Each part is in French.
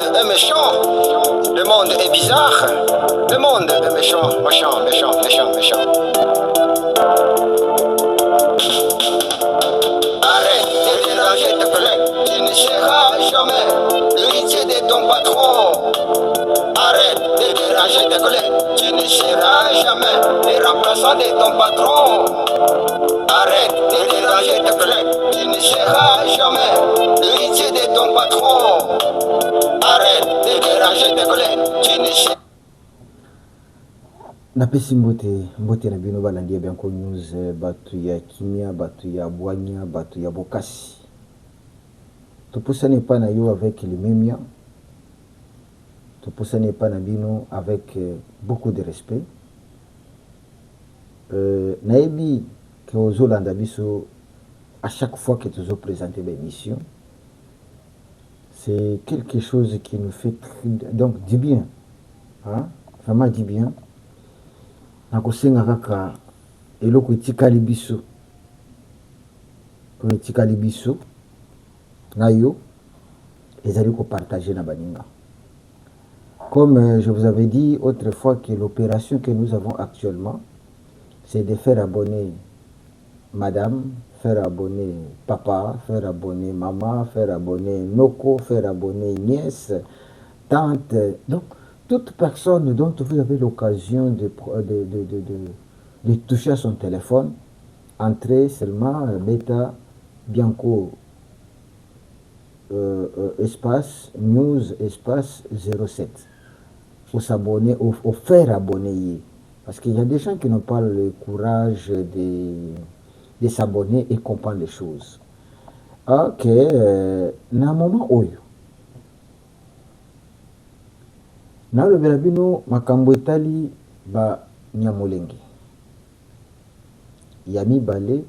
est méchant, le monde est bizarre, le monde est méchant, méchant, méchant, méchant, méchant. Arrête de déranger tes collègues, tu ne seras jamais l'héritier de ton patron. Arrête de déranger tes collègues, tu ne seras jamais le remplaçant de ton patron. Arrête de déranger tes collègues, tu ne seras jamais l'héritier de ton patron. Arrête de déranger tes collègues, tu ne seras napesi mbote na bino balandi ya Bianco News, bato ya kimia, bato ya bwanya, bato ya bokasi. Topusani pas na yo avec limemia, topusani pas na bino avec beaucoup de respect. Naebi que ozolanda biso à chaque fois que tu os présenté l'émission, c'est quelque chose qui nous fait donc du bien, hein? Vraiment du bien. Nakosenga kaka eloko etikali biso na yo ezali ko partager na baninga. Comme je vous avais dit autrefois que l'opération que nous avons actuellement, c'est de faire abonner madame, faire abonner papa, faire abonner maman, faire abonner noko, faire abonner nièce, tante, donc toute personne dont vous avez l'occasion de toucher à son téléphone, entrez seulement bêta Bianco espace news espace 07. Faut s'abonner, au faire abonner. Parce qu'il y a des gens qui n'ont pas le courage de s'abonner et comprendre les choses. Ok, na moment oyo. Na lobela bino makambo etali ba Nyamulenge. Ya mibale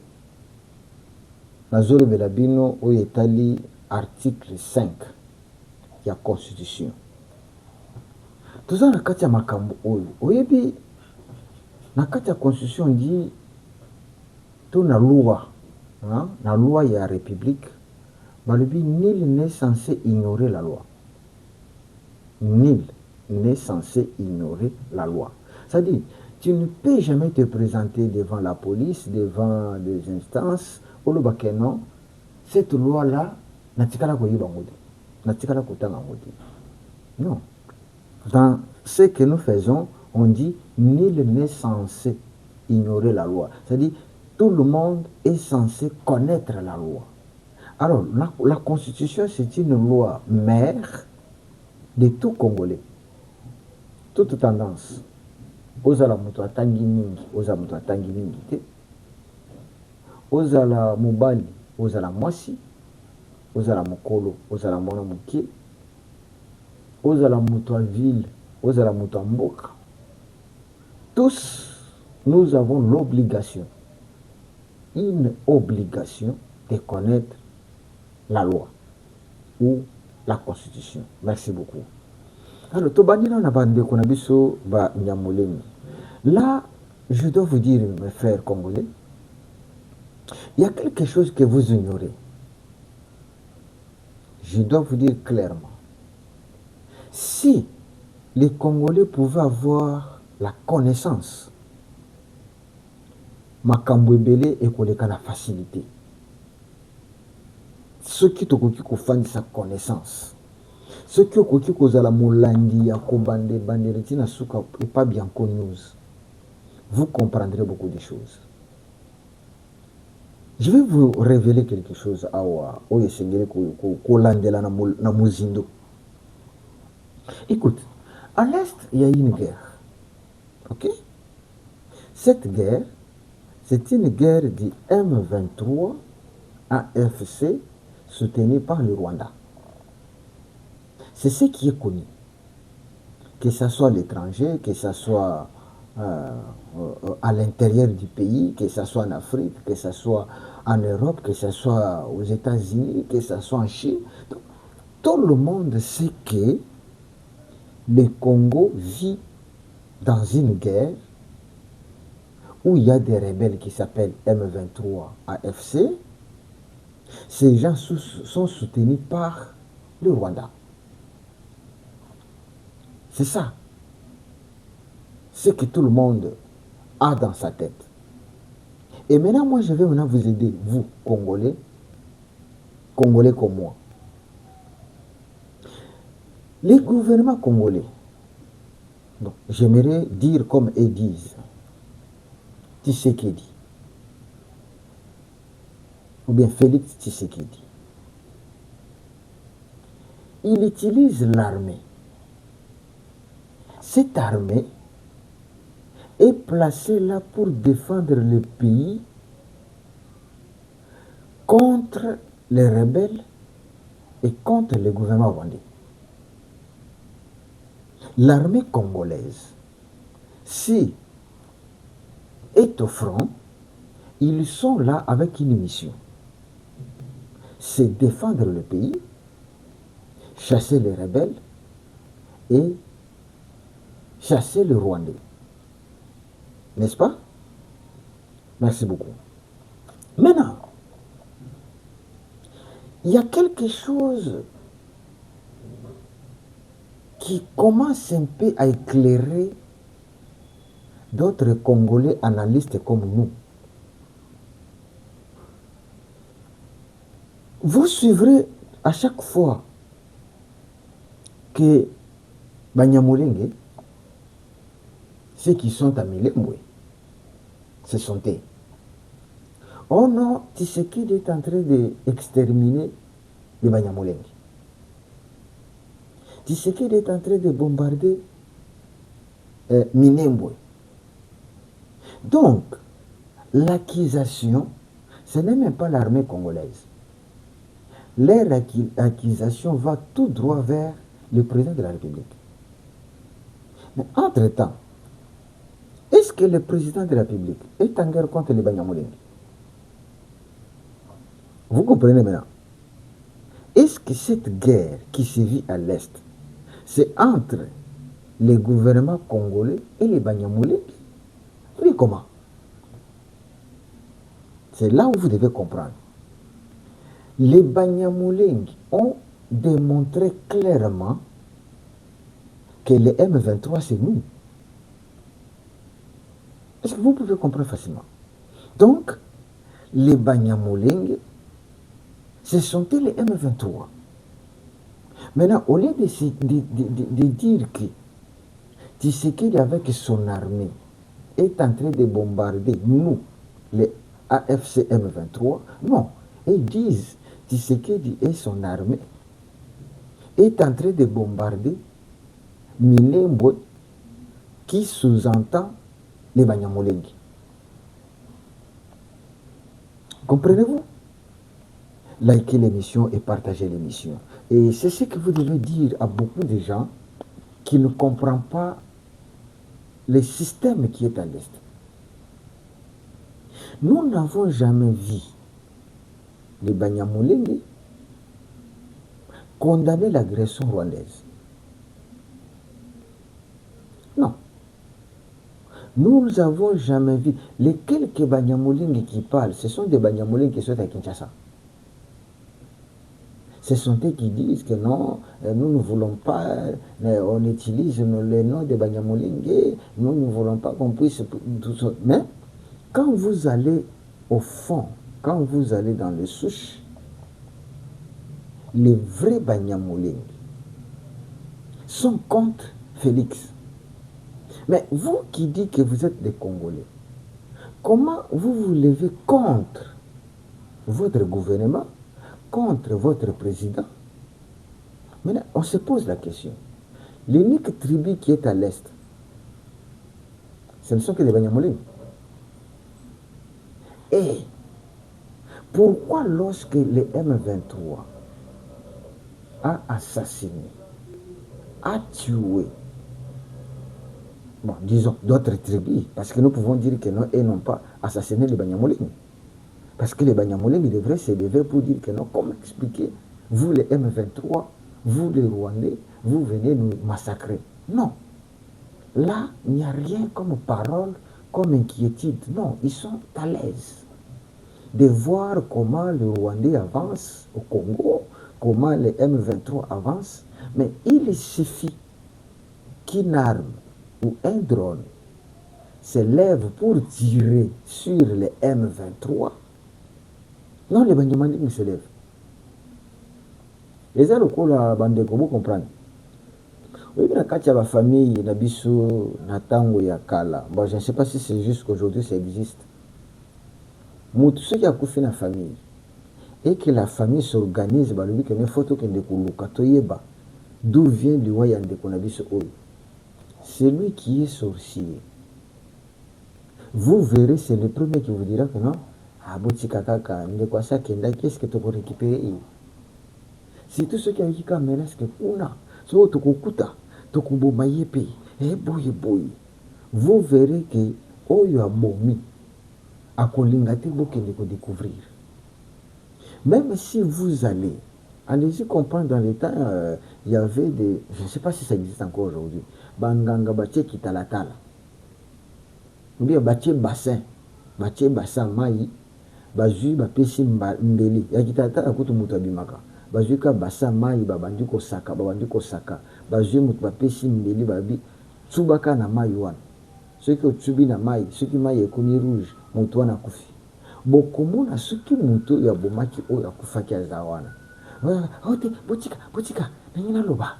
nazo lobela bino oyo etali article 5 ya constitution. Toza na kati ya makambo oyo. Oyebi na kati ya constitution dit to na loi, hein, na loi ya république, balobi nul n'est censé ignorer la loi. Nul n'est censé ignorer la loi. C'est-à-dire, tu ne peux jamais te présenter devant la police, devant des instances, au non, cette loi-là, natikala ko yibangodi, natikala ko tangangodi. Non. Dans ce que nous faisons, on dit nul n'est censé ignorer la loi. C'est-à-dire, tout le monde est censé connaître la loi. Alors, la Constitution, c'est une loi mère de tout Congolais. Toute tendance. Ozala mutu atangi mingi, ozala mutu atangi mingi te. Ozala mobali, ozala mwasi, ozala mokolo, ozala mwana mokie. Ozala mutu a ville, ozala mutu a mboka. Tous, nous avons l'obligation, une obligation de connaître la loi ou la Constitution. Merci beaucoup. Alors, là, je dois vous dire, mes frères congolais, il y a quelque chose que vous ignorez. Je dois vous dire clairement. Si les Congolais pouvaient avoir la connaissance, Makambouebele et Koleka la facilité. Ceux qui te font sa connaissance. Ce qui est la molandi ya kobande bandereti na suka et pas Bianco News, vous comprendrez beaucoup de choses. Je vais vous révéler quelque chose awa oye sengere ko landela na muzindo. Écoute, à l'est il y a une guerre. OK? Cette guerre, c'est une guerre du M23 AFC soutenue par le Rwanda. C'est ce qui est connu. Que ce soit à l'étranger, que ce soit à l'intérieur du pays, que ce soit en Afrique, que ce soit en Europe, que ce soit aux États-Unis, que ce soit en Chine. Donc, tout le monde sait que le Congo vit dans une guerre où il y a des rebelles qui s'appellent M23 AFC. Ces gens sont soutenus par le Rwanda. C'est ça. Ce que tout le monde a dans sa tête. Et maintenant, moi, je vais maintenant vous aider, vous, Congolais comme moi. Les gouvernements congolais, donc, j'aimerais dire comme ils disent, Tshisekedi, ou bien Félix Tshisekedi, il utilise l'armée. Cette armée est placée là pour défendre le pays contre les rebelles et contre le gouvernement rwandais. L'armée congolaise, si est au front, ils sont là avec une mission. C'est défendre le pays, chasser les rebelles et chasser le Rwandais. N'est-ce pas? Merci beaucoup. Maintenant, il y a quelque chose qui commence un peu à éclairer d'autres Congolais analystes comme nous. Vous suivrez à chaque fois que Banyamulenge, ceux qui sont à Milembwe, se sont eux. Oh non, Tshisekedi est en train d'exterminer les Banyamulenge. Tshisekedi est en train de bombarder Minembwe. Donc, l'accusation, ce n'est même pas l'armée congolaise. Leur accusation va tout droit vers le président de la République. Mais entre-temps, est-ce que le président de la République est en guerre contre les Banyamulenge? Vous comprenez maintenant? Est-ce que cette guerre qui se vit à l'Est, c'est entre les gouvernements congolais et les Banyamulenge? Oui, comment? C'est là où vous devez comprendre. Les Banyamulenge ont démontré clairement que les M23, c'est nous. Est-ce que vous pouvez comprendre facilement? Donc, les Banyamulenge, ce sont les M23. Maintenant, au lieu de dire que Tshisekedi avec son armée est en train de bombarder nous, les AFC M23, non. Ils disent Tshisekedi et son armée est en train de bombarder Minembwe, qui sous-entend les Banyamulenge. Comprenez-vous? Likez l'émission et partagez l'émission. Et c'est ce que vous devez dire à beaucoup de gens qui ne comprennent pas le système qui est à l'Est. Nous n'avons jamais vu les Banyamulenge condamner l'agression rwandaise. Non. Nous n'avons jamais vu. Les quelques Banyamulenge qui parlent, ce sont des Banyamulenge qui sont à Kinshasa. Ce sont eux qui disent que non, nous ne voulons pas, on utilise le nom de Banyamulenge, nous ne voulons pas qu'on puisse tout ça. Mais quand vous allez au fond, quand vous allez dans les souches, les vrais Banyamulenge sont contre Félix. Mais vous qui dites que vous êtes des Congolais, comment vous vous levez contre votre gouvernement, contre votre président? Maintenant, on se pose la question. L'unique tribu qui est à l'Est, ce ne sont que des Banyamulenge. Et pourquoi lorsque le M23 a assassiné, a tué, bon, disons, d'autres tribus, parce que nous pouvons dire que non, ils n'ont pas assassiné les Banyamulenge. Parce que les Banyamulenge devraient se lever pour dire que non, comment expliquer, vous les M23, vous les Rwandais, vous venez nous massacrer. Non. Là, il n'y a rien comme parole, comme inquiétude. Non, ils sont à l'aise de voir comment le Rwandais avance au Congo, comment les M23 avancent. Mais il suffit qu'une arme ou un drone se lève pour tirer sur les M23, non, les Banyamulenge se lèvent. Et ça, le coup, là, vous comprenez. Oui, mais quand il y a la famille, na biso, na tango ya kala. Bon, je ne sais pas si c'est juste qu'aujourd'hui ça existe. Mais tout ce qui a fait la famille, et que la famille s'organise, bah, lui, qu'il faut que d'où vient le roi Yandeko na biso oyo. C'est lui qui est sorcier. Vous verrez, c'est le premier qui vous dira que non, ah, botika kaka, ndeko asa kenda, qu'est-ce que tu peux récupérer? C'est tout ce qui a dit comme menace que kuna, so tokukuta, tokuboma yepe, boy. Vous verrez que oyo abomi, akolingate bokende ko découvrir. Même si vous allez-y comprendre, dans les temps, il y avait des, je ne sais pas si ça existe encore aujourd'hui, banganga bache kitalatala, ou bien bache bassin mai, bazui bapesi mbeli, ya kitalatala kutu mutu abimaka, bazui ka bassin mai, babandi kosaka, bazui mutu bapesi mbeli, babi, tsubaka na mai wana, soki otsubi na mai, soki mai ekomi rouge, mutu wana kufi. Bokomona soki mutu ya bomaki oyo akufaki aza wana. Ote, botika, naloba.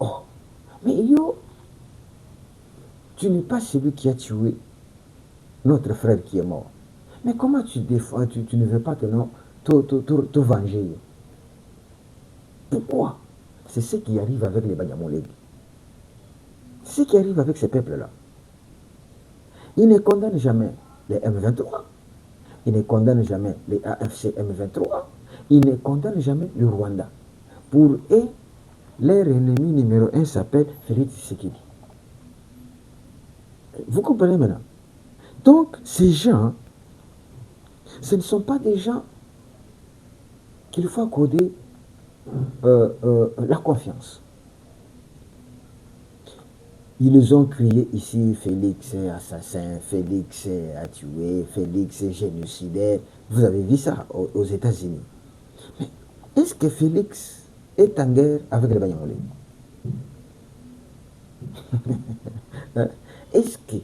Oh, mais yo, tu n'es pas celui qui a tué notre frère qui est mort. Mais comment tu défends, tu ne veux pas que non, te venger? Pourquoi? C'est ce qui arrive avec les Banyamulenge. C'est ce qui arrive avec ces peuples-là. Ils ne condamnent jamais les M23. Ils ne condamnent jamais les AFC M23. Ils ne condamnent jamais le Rwanda. Pour eux, leur ennemi numéro 1 s'appelle Félix Tshisekedi. Vous comprenez maintenant? Donc, ces gens, ce ne sont pas des gens qu'il faut accorder la confiance. Ils ont crié ici, Félix est assassin, Félix a tué, Félix est génocidaire. Vous avez vu ça aux États-Unis. Mais est-ce que Félix est en guerre avec les Banyamulenge? Est-ce que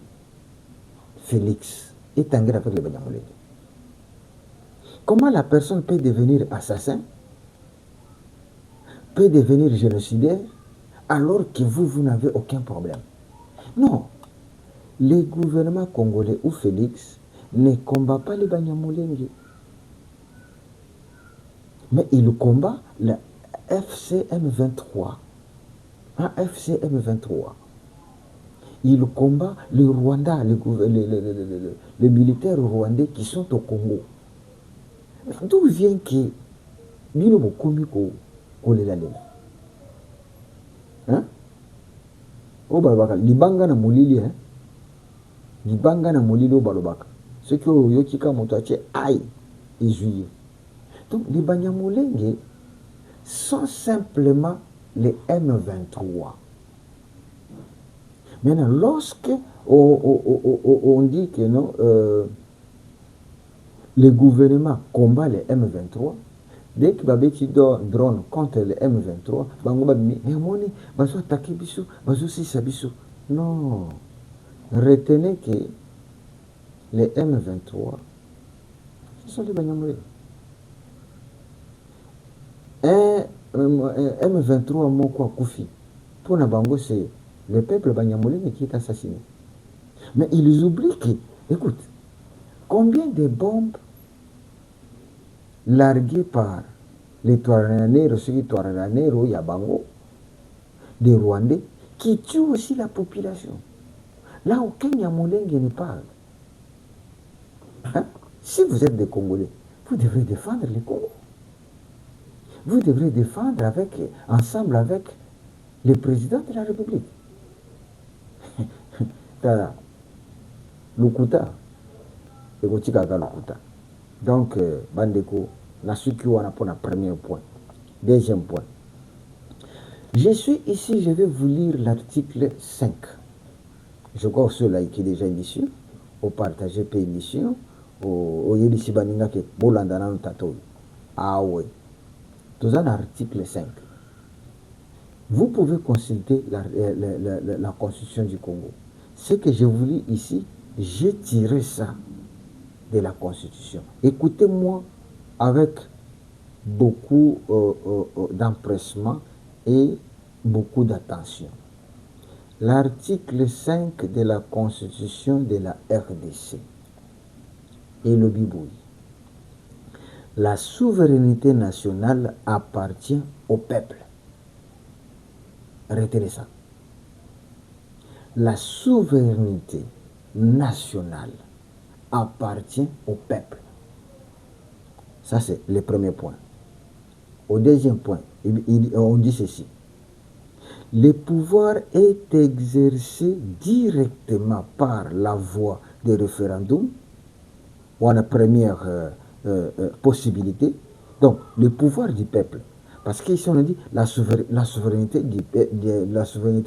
Félix est en guerre avec les Banyamulenge? Comment la personne peut devenir assassin, peut devenir génocidaire, alors que vous n'avez aucun problème? Non. Le gouvernement congolais ou Félix ne combat pas les Banyamulenge. Mais il combat la FCM23. FCM23. Il combat le Rwanda, les militaires rwandais qui sont au Congo. Mais d'où vient que bino bokomi kolelalela? Hein? O balobaka libanga na molili, hein? Libanga na molili o balobaka. Ce qui yokika moto atie aïe et juillet. Donc les Banyamulenge sont simplement les M23. Maintenant, lorsque on dit que non, le gouvernement combat les M23, dès que babeti drone contre les M23, bango babimi, moni, bazo attaquer biso, bazo sisa biso. Non. Retenez que les M23, ce sont les Banyamulenge. M23 moko akufi. Pour Nabango, c'est le peuple Banyamulenge qui est assassiné. Mais ils oublient que, écoute, combien de bombes larguées par les Twaraneros, ceux qui Twaraneros, Yabango, des Rwandais, qui tuent aussi la population. Là, aucun Nyamulenge ne parle. Hein? Si vous êtes des Congolais, vous devrez défendre les Congos. Vous devrez défendre ensemble avec le président de la République. Lukuta. Donc, Bandeko, on a premier point. Deuxième point. Je suis ici, je vais vous lire l'article 5. Je crois que ceux-là qui est déjà ici, au partager pays émission, au Yelisi Baninga ke Bolandana Tato. Ah ouais. Tout ça dans l'article 5. Vous pouvez consulter la Constitution du Congo. Ce que je vous lis ici, j'ai tiré ça de la Constitution. Écoutez-moi avec beaucoup d'empressement et beaucoup d'attention. L'article 5 de la Constitution de la RDC et le Biboui. La souveraineté nationale appartient au peuple. Retenez ça. La souveraineté nationale appartient au peuple. Ça, c'est le premier point. Au deuxième point, on dit ceci. Le pouvoir est exercé directement par la voie des référendums, ou la première possibilité. Donc, le pouvoir du peuple. Parce qu'ici, on a dit la souveraineté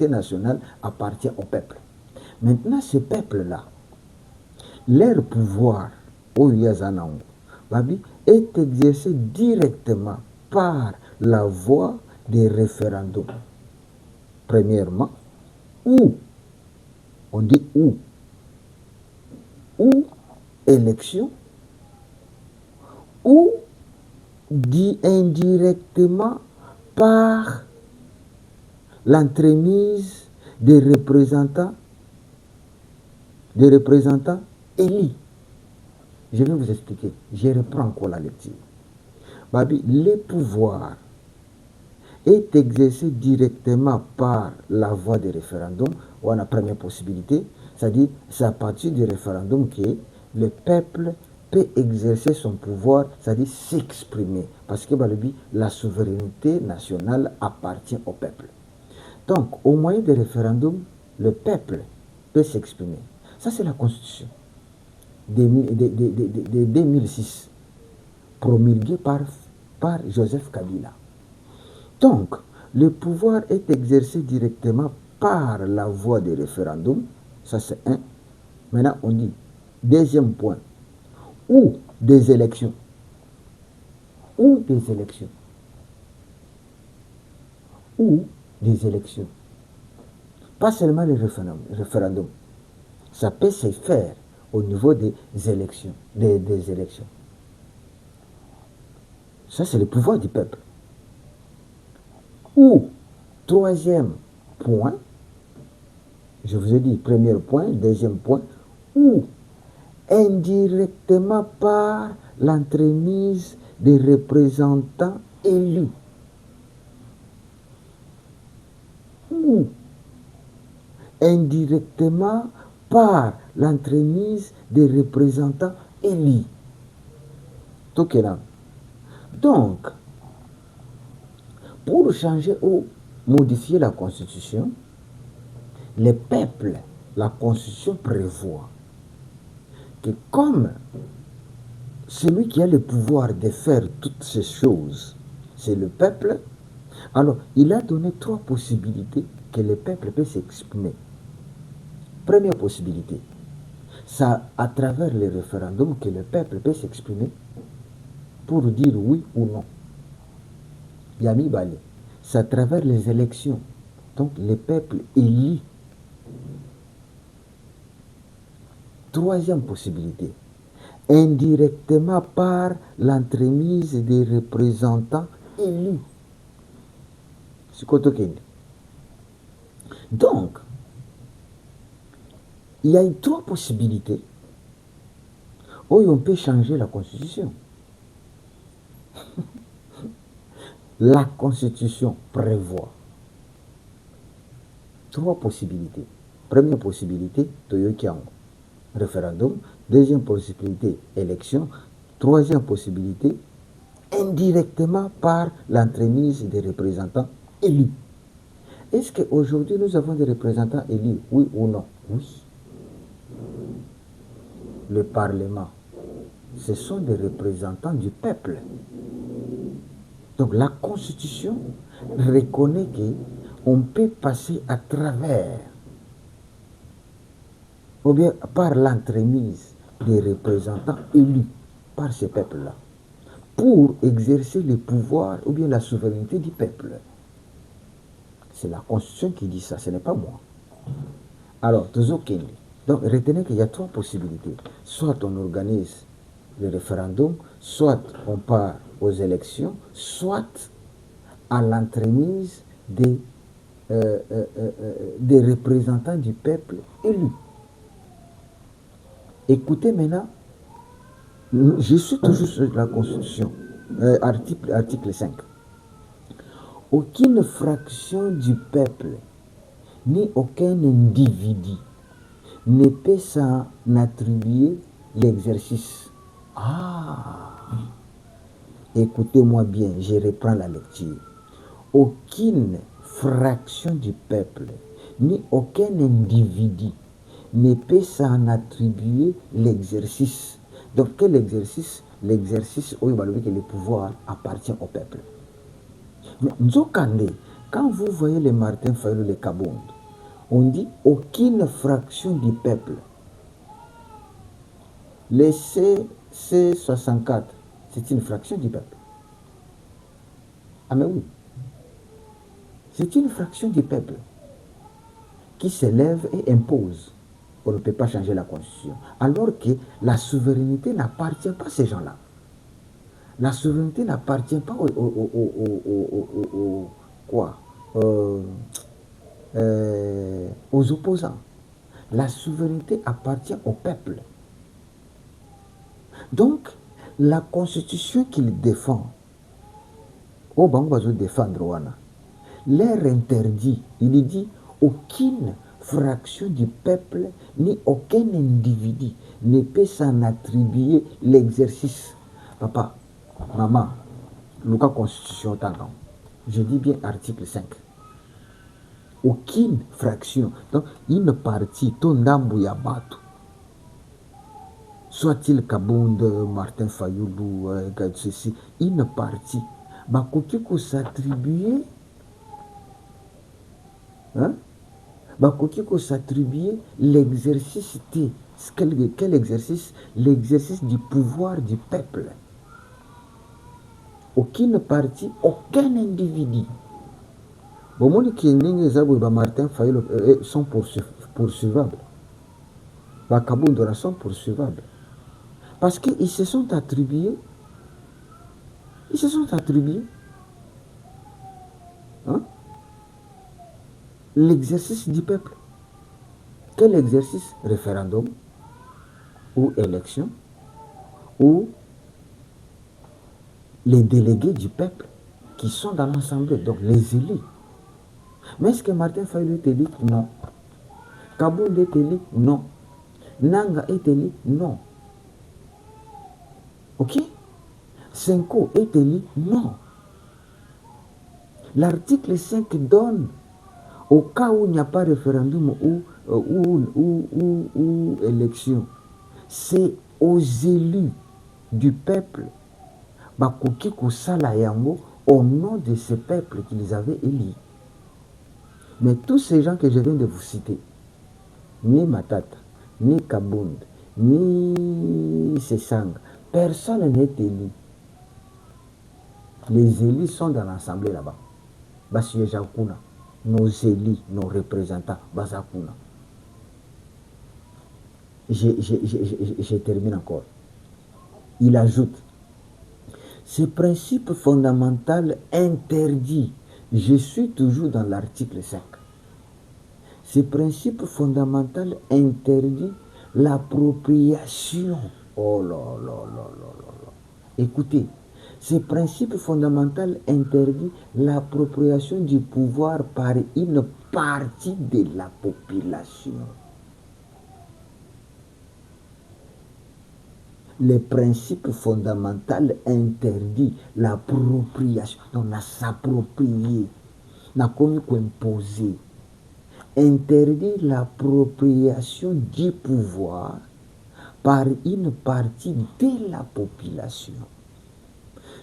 nationale appartient au peuple. Maintenant, ce peuple-là, leur pouvoir, est exercé directement par la voie des référendums. Premièrement, ou, on dit ou élection, ou dit indirectement par l'entremise des représentants élus. Je vais vous expliquer. Je reprends encore la lecture. Le pouvoir est exercé directement par la voie des référendums, ou la première possibilité, c'est-à-dire c'est à partir du référendum que le peuple peut exercer son pouvoir, c'est-à-dire s'exprimer, parce que la souveraineté nationale appartient au peuple. Donc, au moyen des référendums, le peuple peut s'exprimer. Ça, c'est la Constitution de 2006, promulguée par Joseph Kabila. Donc, le pouvoir est exercé directement par la voie des référendums. Ça, c'est un. Maintenant, on dit, deuxième point, ou des élections. Ou des élections. Ou des élections. Pas seulement les référendums. Ça peut se faire au niveau des élections. Des élections. Ça, c'est le pouvoir du peuple. Ou, troisième point, je vous ai dit, premier point, deuxième point, ou indirectement par l'entremise des représentants élus. Ou indirectement par l'entremise des représentants élus. Tout est là. Donc, pour changer ou modifier la Constitution, les peuples, la Constitution prévoit que comme celui qui a le pouvoir de faire toutes ces choses, c'est le peuple, alors il a donné trois possibilités que le peuple peut s'exprimer. Première possibilité, c'est à travers les référendums que le peuple peut s'exprimer pour dire oui ou non. Yami Bale, c'est à travers les élections. Donc le peuple élit. Troisième possibilité, indirectement par l'entremise des représentants élus. Donc, il y a trois possibilités où on peut changer la Constitution. La Constitution prévoit trois possibilités. Première possibilité, Toyokiango, référendum. Deuxième possibilité, élection. Troisième possibilité, indirectement par l'entremise des représentants élus. Est-ce qu'aujourd'hui nous avons des représentants élus, oui ou non? Oui. Le Parlement, ce sont des représentants du peuple. Donc la Constitution reconnaît qu'on peut passer à travers, ou bien par l'entremise des représentants élus par ce peuple-là, pour exercer le pouvoir ou bien la souveraineté du peuple. c'est la Constitution qui dit ça, ce n'est pas moi. Alors, toujours Kenya. Donc, retenez qu'il y a 3 possibilités. Soit on organise le référendum, soit on part aux élections, soit à l'entremise des représentants du peuple élus. Écoutez maintenant, je suis toujours sur la Constitution, article 5. Aucune fraction du peuple, ni aucun individu ne peut s'en attribuer l'exercice. Écoutez-moi bien, je reprends la lecture. Aucune fraction du peuple, ni aucun individu ne peut s'en attribuer l'exercice. Donc, quel exercice? L'exercice où il va dire que le pouvoir appartient au peuple. Mais Nzokande, quand vous voyez les Martin Fayulu, les Kabound, on dit aucune fraction du peuple. Les C64, c'est une fraction du peuple. Ah mais oui. C'est une fraction du peuple qui s'élève et impose. On ne peut pas changer la Constitution. Alors que la souveraineté n'appartient pas à ces gens-là. La souveraineté n'appartient pas aux opposants. La souveraineté appartient au peuple. Donc, la Constitution qu'il défend, au Bangozo défendre, l'air interdit, il dit aucune fraction du peuple ni aucun individu ne peut s'en attribuer l'exercice. Papa, maman, le cas Constitution, je dis bien article 5. Aucune fraction. Donc, une partie, ton Ndambuya Batu, soit-il Kabound, Martin Fayulu, ceci, une partie, Bakokiko s'attribuer, Bakokiko s'attribuer l'exercice T. Quel exercice? L'exercice du pouvoir du peuple. Aucune partie, aucun individu. Bon, qui Martin Fayulu sont poursuivables. Bakabundora sont poursuivables. Parce qu'ils se sont attribués. L'exercice du peuple. Quel exercice? Référendum ou élection ou les délégués du peuple qui sont dans l'Assemblée, donc les élus. Mais est-ce que Martin Fayulu est élu? Non. Kabound est élu? Non. Nanga est élu? Non. Ok? Senko est élu? Non. L'article 5 donne, au cas où il n'y a pas référendum ou élection, c'est aux élus du peuple, Bakoki Kusala Yango, au nom de ce peuple qu'ils avaient élu. Mais tous ces gens que je viens de vous citer, ni Matata, ni Kabound, ni Sesang, personne n'est élu. Les élus sont dans l'Assemblée là-bas. Basiyejakuna, nos élus, nos représentants, Basakuna. Je termine encore. Il ajoute, ce principe fondamental interdit, je suis toujours dans l'article 5, ce principe fondamental interdit l'appropriation. Oh là là là là là. Écoutez, ce principe fondamental interdit l'appropriation du pouvoir par une partie de la population. Le principe fondamental interdit l'appropriation, donc à s'approprier, n'a comme imposer, interdit l'appropriation du pouvoir par une partie de la population.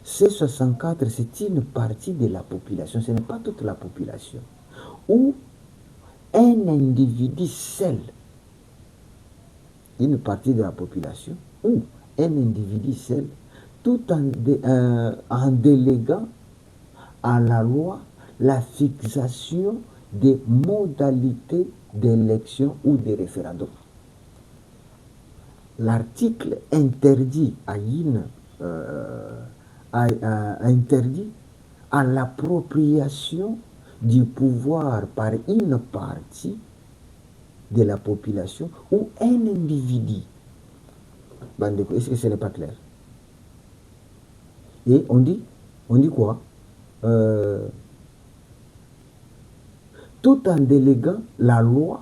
C64, c'est une partie de la population, ce n'est pas toute la population. Ou un individu seul, une partie de la population, ou un individu seul, tout en déléguant à la loi la fixation des modalités d'élection ou de référendum. L'article interdit interdit à l'appropriation du pouvoir par une partie de la population ou un individu. Est-ce que ce n'est pas clair? Et on dit quoi? Tout en déléguant la loi,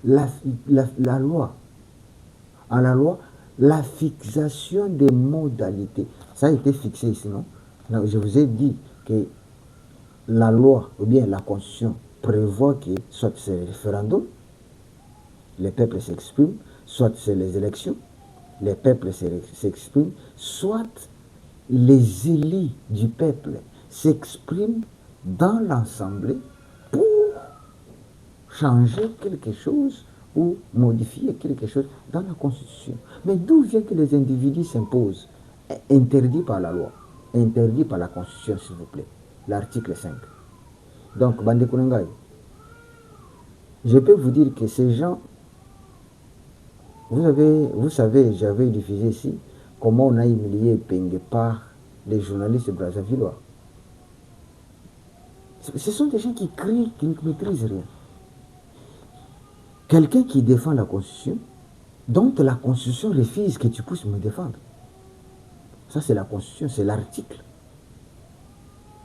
la fixation des modalités. Ça a été fixé ici, non? Je vous ai dit que la loi ou bien la constitution prévoit que soit c'est le référendum, les peuples s'expriment, soit c'est les élections, les peuples s'expriment, soit les élus du peuple s'expriment dans l'Assemblée pour changer quelque chose ou modifier quelque chose dans la Constitution. Mais d'où vient que les individus s'imposent? Interdit par la loi, interdit par la Constitution, s'il vous plaît. L'article 5. Donc, Bande Kounengaï, je peux vous dire que ces gens, vous savez, j'avais diffusé ici comment on a humilié Penge par les journalistes brazzavillois. Ce sont des gens qui crient, qui ne maîtrisent rien. Quelqu'un qui défend la Constitution, dont la Constitution refuse que tu puisses me défendre. Ça, c'est la Constitution, c'est l'article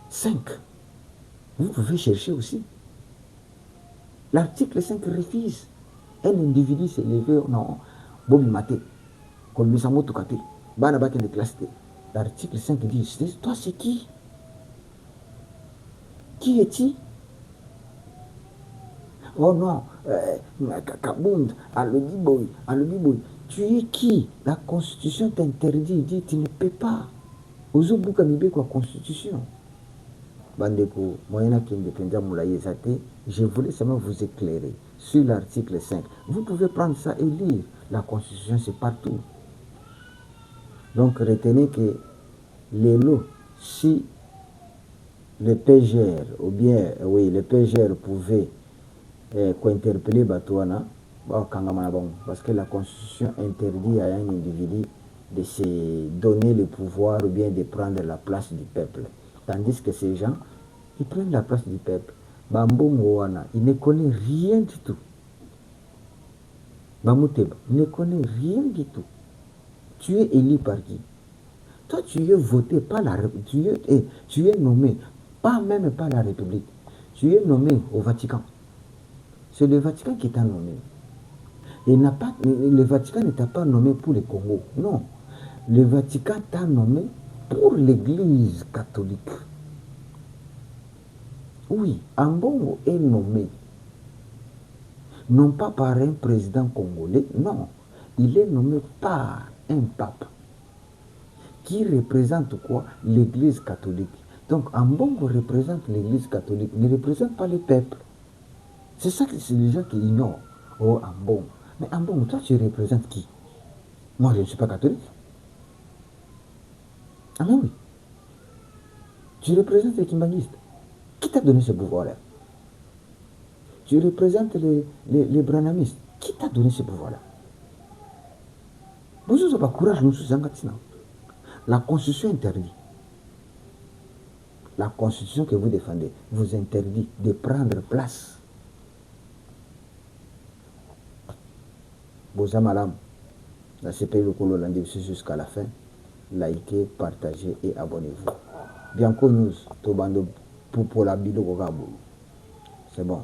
5. Vous pouvez chercher aussi. L'article 5 refuse. Un individu s'est levé, non, Bobi Maté, Kolmisamoto Kate, Banabake de classe. L'article 5 dit, toi c'est qui? Qui es-tu? Oh non, Kabound, Alobiboy, tu es qui? La Constitution t'interdit, dit, tu ne peux pas. Ozobuka mibe quoi Constitution. Bandeko, moyena kinde penza moulaye zate, je voulais seulement vous éclairer sur l'article 5. Vous pouvez prendre ça et lire. La Constitution, c'est partout. Donc, retenez que les lots, si le PGR, ou bien, oui, le PGR pouvait interpeller Batouana, parce que la Constitution interdit à un individu de se donner le pouvoir ou bien de prendre la place du peuple. Tandis que ces gens, ils prennent la place du peuple. Bambongo wana, il ne connaît rien du tout. Bamuteba, il ne connaît rien du tout. Tu es élu par qui? Toi, tu es voté par la République. Tu es nommé, pas même par la République. Tu es nommé au Vatican. C'est le Vatican qui t'a nommé. Et le Vatican ne t'a pas nommé pour le Congo. Non. Le Vatican t'a nommé pour l'Église catholique. Oui, Ambongo est nommé, non pas par un président congolais, non. Il est nommé par un pape qui représente quoi? L'Église catholique. Donc Ambongo représente l'Église catholique, ne représente pas le peuple. C'est ça que c'est les gens qui ignorent. Oh, Ambongo. Mais Ambongo, toi, tu représentes qui? Moi, je ne suis pas catholique. Ah mais oui. Tu représentes les kimbangistes. Qui t'a donné ce pouvoir-là? Tu représentes les branamistes. Qui t'a donné ce pouvoir-là? Vous n'avez pas courage, nous sommes. La Constitution interdit. La Constitution que vous défendez vous interdit de prendre place. Boza Malam, la CPI le Colo jusqu'à la fin. Likez, partagez et abonnez-vous. Bianco News, Tobando pour la Bido. C'est bon.